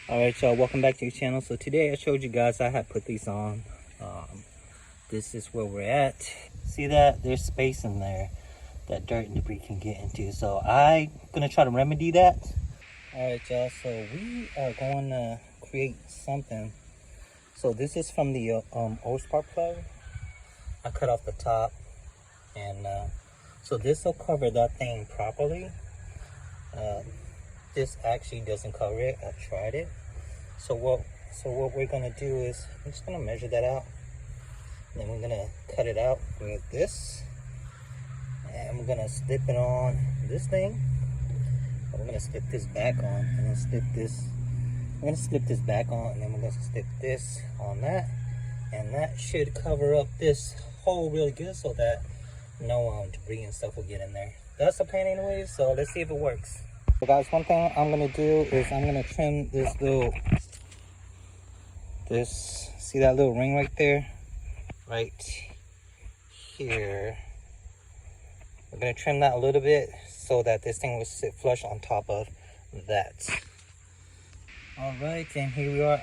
Alright y'all, welcome back to your channel. So today I showed you guys I had put these on. This is where we're at. See that? There's space in there that dirt and debris can get into. So I'm gonna try to remedy that. Alright y'all, so we are going to create something. So this is from the old spark plug. I cut off the top, and so this will cover that thing properly. This actually doesn't cover it. I tried it. So what we're gonna do is I'm just gonna measure that out, and then we're gonna cut it out with this, and we're gonna slip it on this thing. We're gonna slip this back on, and then slip this. We're gonna slip this back on, and then we're gonna slip this on that, and that should cover up this hole really good, so that no debris and stuff will get in there. That's the plan anyway. So let's see if it works. So guys, one thing I'm gonna do is I'm gonna trim this see that little ring right there, right here. We're gonna trim that a little bit so that this thing will sit flush on top of that. All right, and here we are.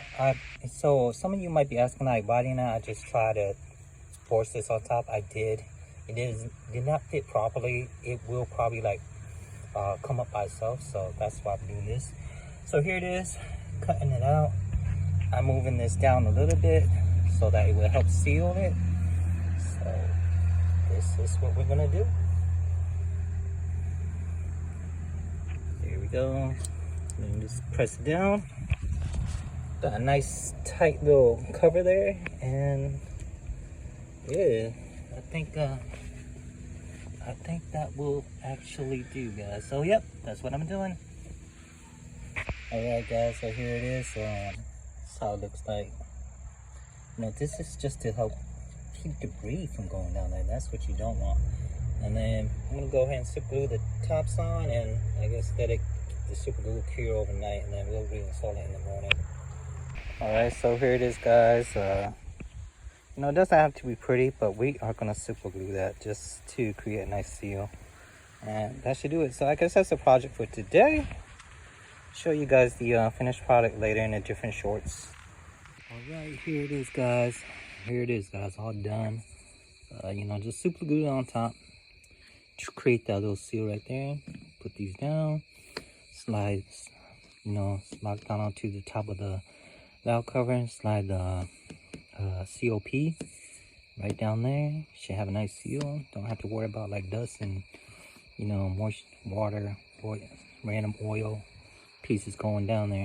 So some of you might be asking, like, why didn't I just try to force this on top? I did. It did not fit properly. It will probably like come up by itself, so that's why I'm doing this. So here it is, cutting it out. I'm moving this down a little bit so that it will help seal it. So this is what we're gonna do. There we go. And just press it down. Got a nice tight little cover there, and yeah, I think that will actually do, guys. So yep, that's what I'm doing. Alright guys, so here it is. That's how it looks like. You know, this is just to help keep debris from going down there. That's what you don't want. And then I'm gonna go ahead and super glue the tops on, and I guess let it the super glue cure overnight, and then we'll reinstall it in the morning. Alright, so here it is, guys. You know, it doesn't have to be pretty, but we are gonna super glue that just to create a nice seal, and that should do it. So I guess that's the project for today. Show you guys the finished product later in the different shorts. All right, here it is, guys. Here it is, guys, all done. You know, just super glue it on top to create that little seal right there. Put these down, slide, you know, slide down onto the top of the valve cover, and slide the COP right down there. Should have a nice seal. Don't have to worry about like dust and, you know, moist water or random oil pieces going down there.